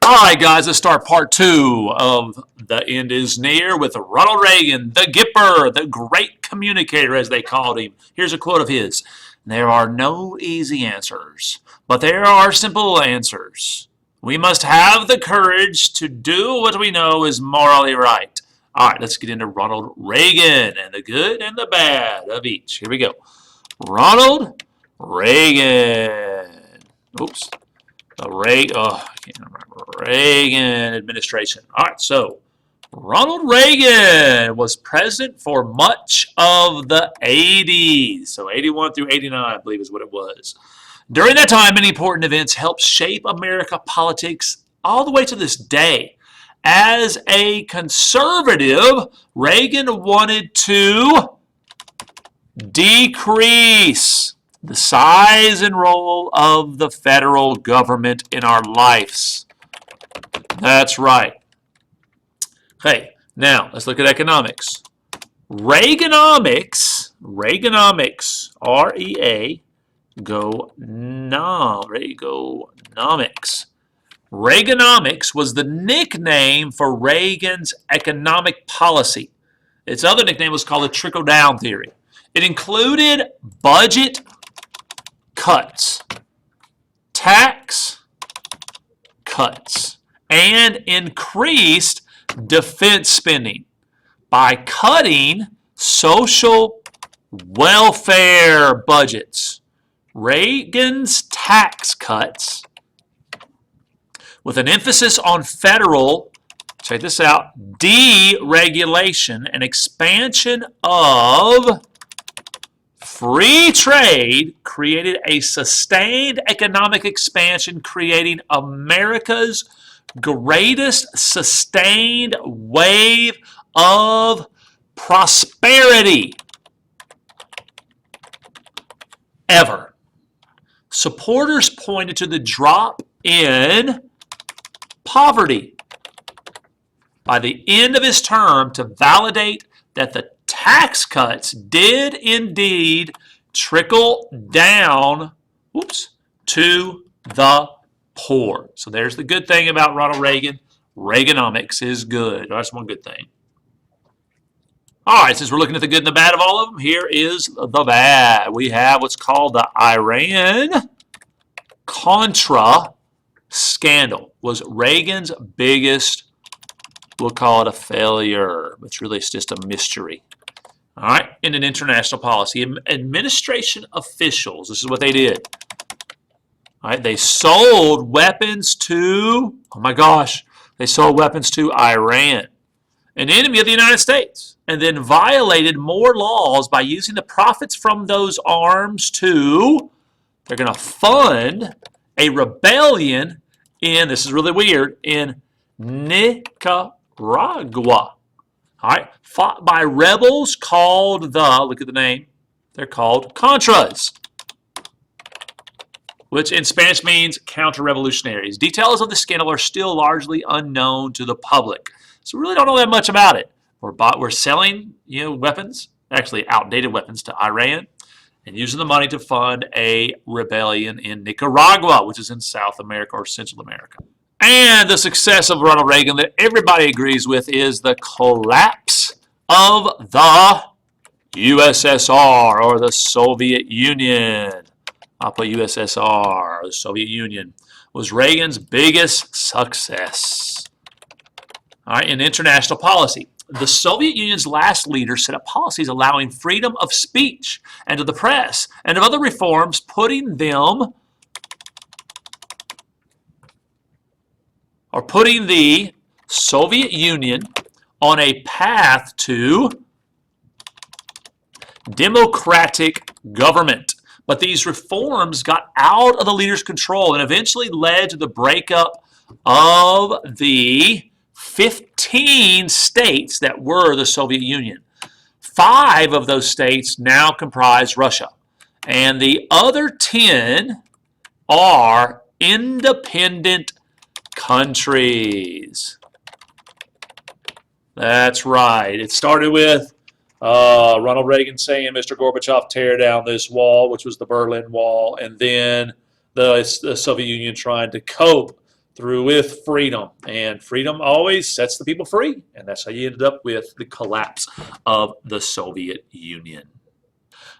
All right, guys, let's start part 2 of The End is Near with Ronald Reagan, the Gipper, the great communicator, as they called him. Here's a quote of his. There are no easy answers, but there are simple answers. We must have the courage to do what we know is morally right. All right, let's get into Ronald Reagan and the good and the bad of each. Here we go. Ronald Reagan. Oops. I can't remember. Reagan administration. All right, so Ronald Reagan was president for much of the 80s. So 81 through 89, I believe, is what it was. During that time, many important events helped shape America politics all the way to this day. As a conservative, Reagan wanted to decrease the size and role of the federal government in our lives. That's right. Okay, now let's look at economics. Reaganomics, R-E-A, Reaganomics. Reaganomics was the nickname for Reagan's economic policy. Its other nickname was called the trickle-down theory. It included budget cuts, tax cuts, and increased defense spending by cutting social welfare budgets. Reagan's tax cuts, with an emphasis on federal, check this out, deregulation and expansion of free trade, created a sustained economic expansion, creating America's greatest sustained wave of prosperity ever. Supporters pointed to the drop in poverty by the end of his term to validate that the tax cuts did indeed trickle down to the poor. So there's the good thing about Ronald Reagan. Reaganomics is good. That's one good thing. All right, since we're looking at the good and the bad of all of them, here is the bad. We have what's called the Iran-Contra scandal. Was Reagan's biggest, we'll call it a failure, but really it's just a mystery. All right, in an international policy, administration officials, this is what they did. All right, they sold weapons to, oh my gosh, they sold weapons to Iran, an enemy of the United States, and then violated more laws by using the profits from those arms to, they're going to fund a rebellion in, this is really weird, in Nicaragua. All right, fought by rebels called look at the name, they're called Contras, which in Spanish means counter-revolutionaries. Details of the scandal are still largely unknown to the public, so we really don't know that much about it. We're selling, weapons, actually outdated weapons, to Iran, and using the money to fund a rebellion in Nicaragua, which is in South America or Central America. And the success of Ronald Reagan that everybody agrees with is the collapse of the USSR, or the Soviet Union. I'll put USSR, the Soviet Union, was Reagan's biggest success. All right, in international policy, the Soviet Union's last leader set up policies allowing freedom of speech and of the press and of other reforms, putting the Soviet Union on a path to democratic government. But these reforms got out of the leader's control and eventually led to the breakup of the 15 states that were the Soviet Union. 5 of those states now comprise Russia, and the other 10 are independent countries. That's right. It started with Ronald Reagan saying, Mr. Gorbachev, tear down this wall, which was the Berlin Wall, and then the Soviet Union trying to cope through with freedom. And freedom always sets the people free. And that's how you ended up with the collapse of the Soviet Union.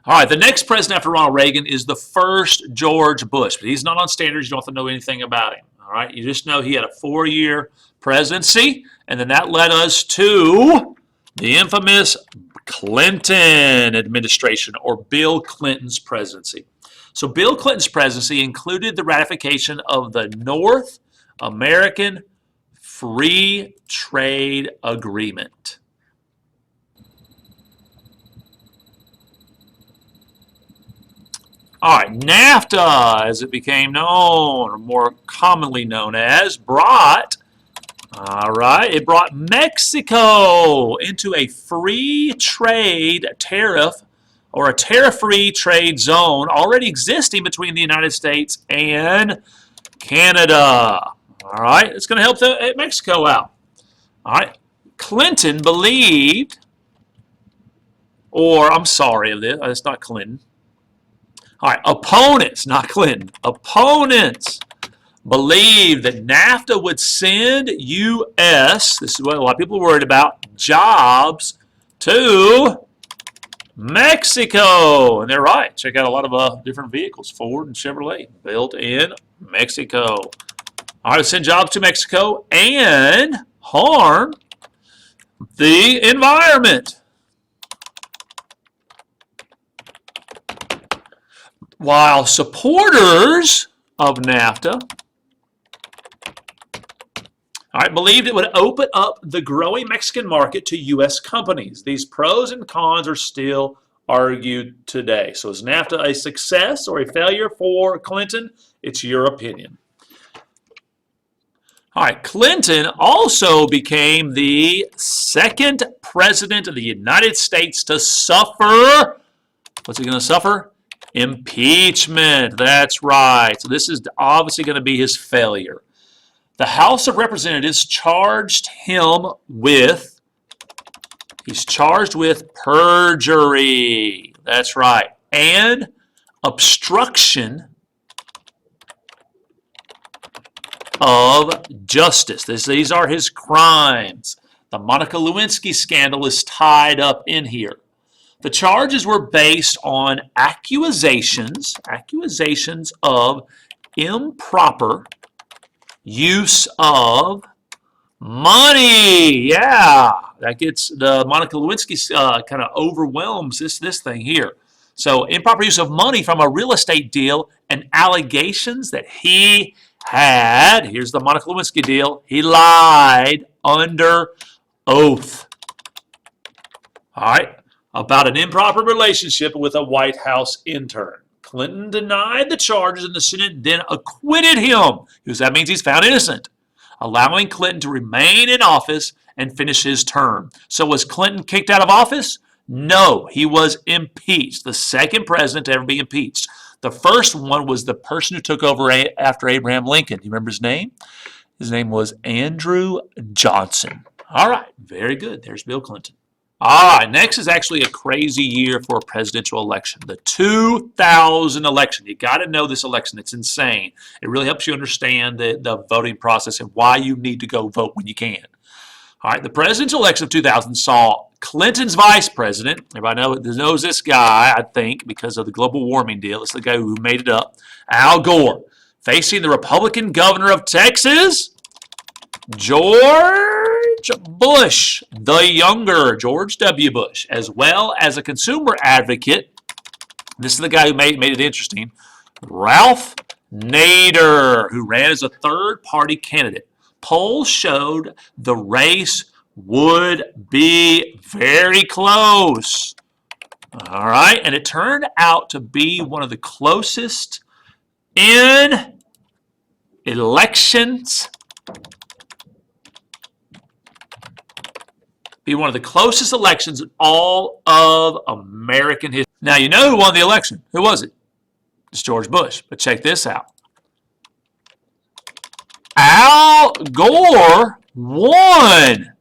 All right, the next president after Ronald Reagan is the first George Bush. But he's not on standards. You don't have to know anything about him. All right, you just know he had a 4-year presidency. And then that led us to the infamous Clinton administration, or Bill Clinton's presidency. So Bill Clinton's presidency included the ratification of the North American Free Trade Agreement. All right, NAFTA, as it became known, or more commonly known as, it brought Mexico into a free trade tariff, or a tariff-free trade zone already existing between the United States and Canada. All right, it's going to help Mexico out. All right, Clinton believed, or I'm sorry, it's not Clinton. All right, opponents, not Clinton, opponents believed that NAFTA would send U.S., this is what a lot of people are worried about, jobs to Mexico. And they're right. Check out a lot of different vehicles, Ford and Chevrolet, built in Mexico. All right, send jobs to Mexico and harm the environment. While supporters of NAFTA, believed it would open up the growing Mexican market to U.S. companies. These pros and cons are still argued today. So is NAFTA a success or a failure for Clinton? It's your opinion. All right, Clinton also became the second president of the United States to suffer, what's he going to suffer? Impeachment. That's right. So this is obviously going to be his failure. The House of Representatives charged him with, he's charged with perjury. That's right. And obstruction of justice. These are his crimes. The Monica Lewinsky scandal is tied up in here. The charges were based on accusations of improper use of money. Yeah, that gets the Monica Lewinsky kind of overwhelms this thing here. So improper use of money from a real estate deal and allegations that he had, here's the Monica Lewinsky deal, he lied under oath. All right, about an improper relationship with a White House intern. Clinton denied the charges and the Senate then acquitted him, because that means he's found innocent, allowing Clinton to remain in office and finish his term. So was Clinton kicked out of office? No, he was impeached, the second president to ever be impeached. The first one was the person who took over after Abraham Lincoln. Do you remember his name? His name was Andrew Johnson. All right, very good. There's Bill Clinton. All right, next is actually a crazy year for a presidential election. The 2000 election. You got to know this election. It's insane. It really helps you understand the voting process and why you need to go vote when you can. All right, the presidential election of 2000 saw Clinton's vice president, everybody knows this guy, I think, because of the global warming deal. It's the guy who made it up, Al Gore, facing the Republican governor of Texas, George Bush, the younger, George W. Bush, as well as a consumer advocate. This is the guy who made it interesting, Ralph Nader, who ran as a third-party candidate. Polls showed the race would be very close. All right, and it turned out to be one of the closest in elections. Be one of the closest elections in all of American history. Now, you know who won the election. Who was it? It's George Bush. But check this out. Al Gore won.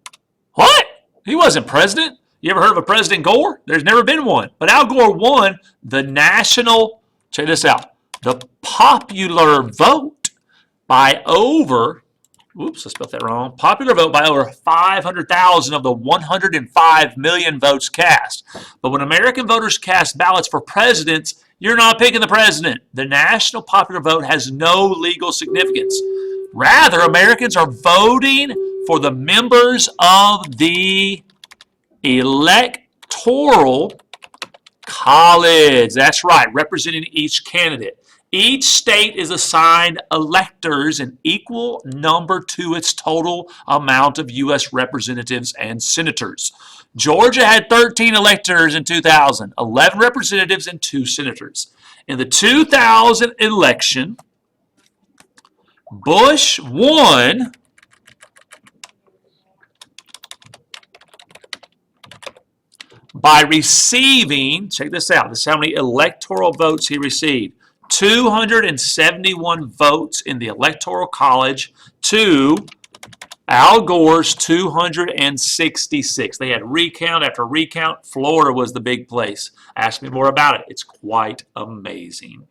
What? He wasn't president. You ever heard of a President Gore? There's never been one. But Al Gore won the national, check this out, the popular vote by over Oops, I spelled that wrong. Popular vote by over 500,000 of the 105 million votes cast. But when American voters cast ballots for presidents, you're not picking the president. The national popular vote has no legal significance. Rather, Americans are voting for the members of the electoral college. That's right, representing each candidate. Each state is assigned electors in equal number to its total amount of U.S. representatives and senators. Georgia had 13 electors in 2000, 11 representatives, and 2 senators. In the 2000 election, Bush won by receiving, check this out, this is how many electoral votes he received. 271 votes in the Electoral College to Al Gore's 266. They had recount after recount. Florida was the big place. Ask me more about it. It's quite amazing.